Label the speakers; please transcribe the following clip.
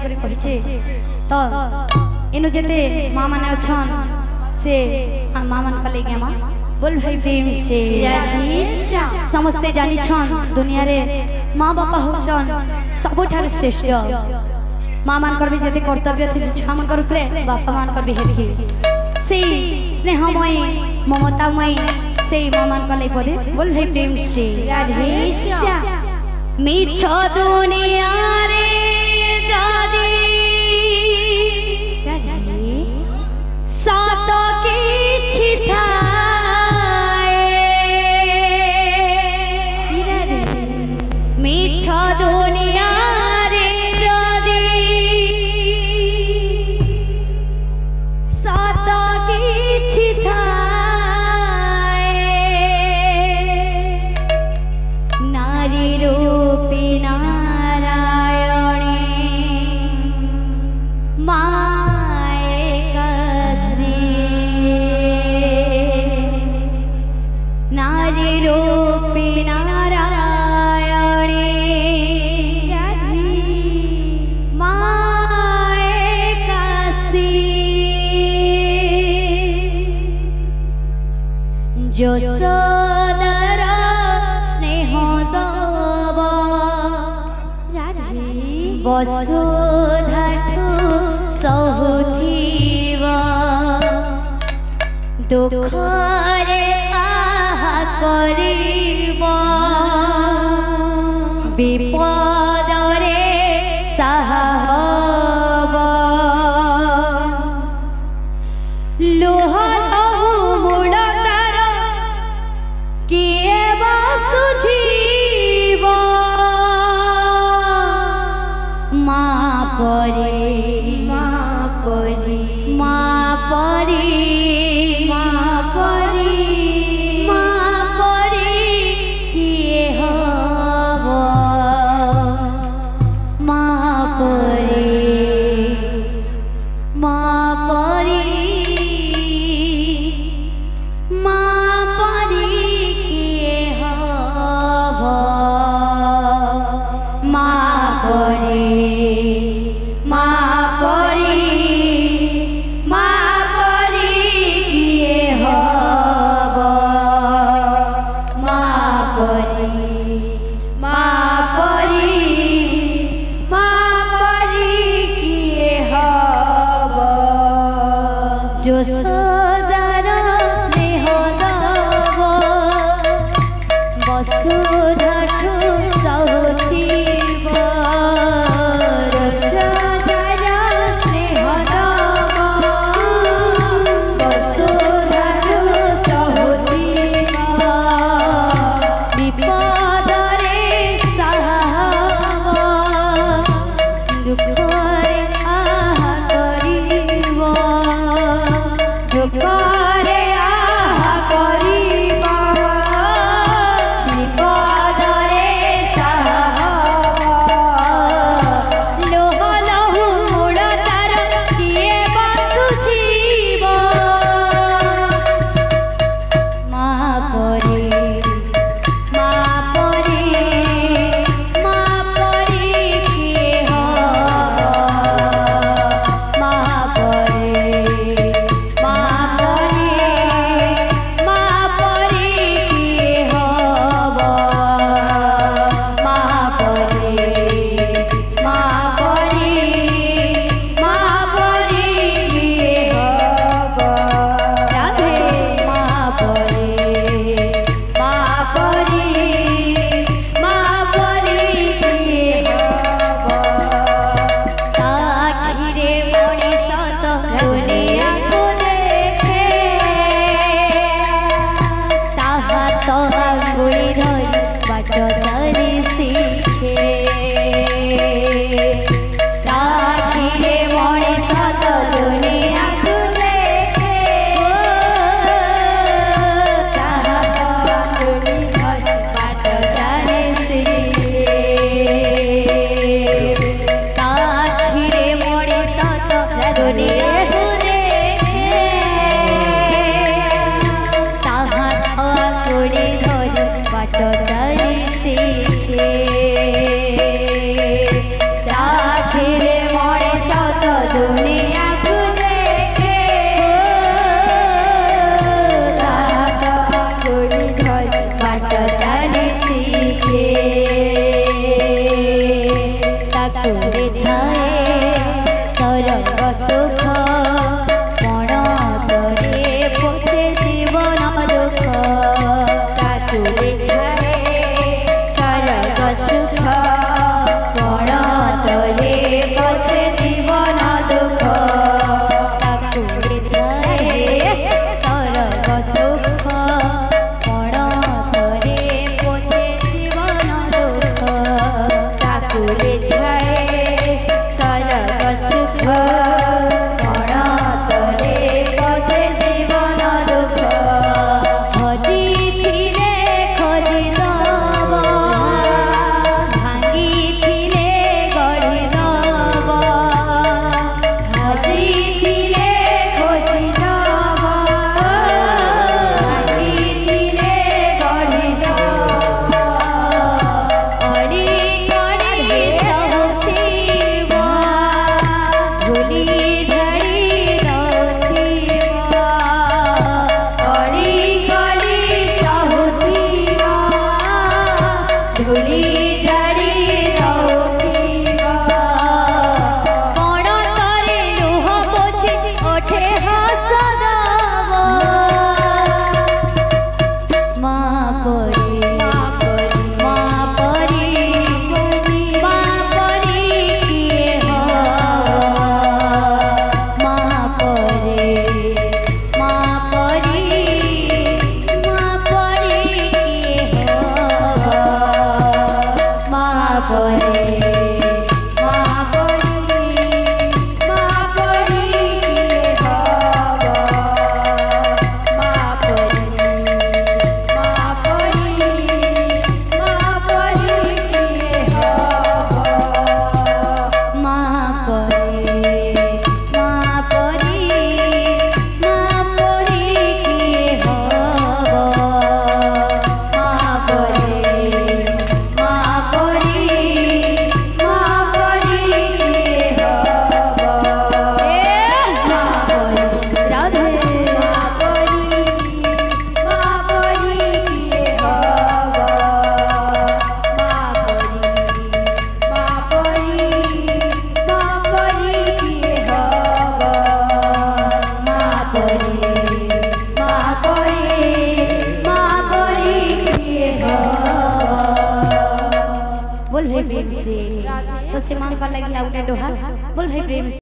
Speaker 1: करी कहिछे तो इनु जेते माँ माने अछन से माँ मान का लेगे माँ बोल भाई प्रेम से समस्ते जानी छन दुनिया रे माँ बापा होचन सबठार श्रेष्ठ माँ मान कर भी जेते कर्तव्य थी छुआ मान कर उपरे बापा मान कर भी हेबी से स्नेहमय ममतामय से माँ मान का ले पदे बोल भाई प्रेम से मिछ दुनिया रे जादी सत किछि थाए मिछ दुनिया रे जदी सत किछि थाए नारी रूपी नारायणी नारी रूपी नारायणी माए काशी যশোদার স্নেহ দব বসুধাঠু সহুথিব দুঃখরে আহা করিব বিপদরে সাহা হব লুহ লহু মুড় তার কিয়ে বা সুঝিব মা পরে মা পরে মা পরে মা পরে মা পরে কিয়ে হব মা পরে মা পরে মা পরে কিয়ে হব মা পরে মা পরে মা পরে কিয়ে হব মা পরে মা পরে মা পরে কিয়ে হব যশোদার স্নেহ দব বসুধাঠু সহুথিব যশোদার স্নেহ দব বসুধাঠু সহুথিব বিপদরে সাহা হব দুঃখরে আহা করিব ଥାଏ ସରଗ ସୁଖ କଣ ତୋରେ ପଛେ ଜୀବନ ଦୁଃଖ ତାକୁ ଥାଏ ସରଗ ସୁଖ କଣ ତୋରେ ପଛେ ଜୀବନ ଦୁଃଖ ତାକୁ ଥାଏ ସରଗ ସୁଖ କଣ ତୋରେ ପଛେ ଜୀବନ ଦୁଃଖ ତାକୁ ଥାଏ ସରଗ ସୁଖ କଣ ତୋରେ ପଛେ ଜୀବନ ଦୁଃଖ ଖୋଜିଥିଲେ ଖୋଜିଦବ ଭାଙ୍ଗିଥିଲେ ଗଢ଼ିଦବ ଖୋଜିଥିଲେ ଖୋଜିଦବ ଭାଙ୍ଗିଥିଲେ ଗଢ଼ିଦବ ଅଳି କଳି ସହୁଥିବ ଧୂଳି ଝାଡ଼ି ଦଉଥିବ ଅଳି କଳି ସହୁଥିବ ଧୂଳି ଝାଡ଼ି ଦଉଥିବ କଣ ତୋରେ ଲୁହ ପୋଛି ଓଠେ ହସ ଦବ ମା ପରି ମା ପରି ମା ପରି ମା ପରି କିଏ ହବ ମା ପରି ମା ପରି ମା ପରି କିଏ ହବ ମା ପରି ମା ପରି ମା ପରି କିଏ ହବ ମା ପରି ମା ପରି ମା ପରି କିଏ ହବ ମା ପରି ମା ପରି ମା ପରି କିଏ ହବ ମା ପରି ମା ପରି ମା ପରି କିଏ ହବ ଏ ମା ପରି ରାଧେ ମା ପରି ମା ପରି କିଏ ହବ ମା ପରି ମା ପରି ମା ପରି କିଏ ହବ ମା ପରି ମା ପରି ମା ପରି किए हो बोल भाई प्रेम से तो से मांग कर लगी आउटे दोहा बोल भाई प्रेम से।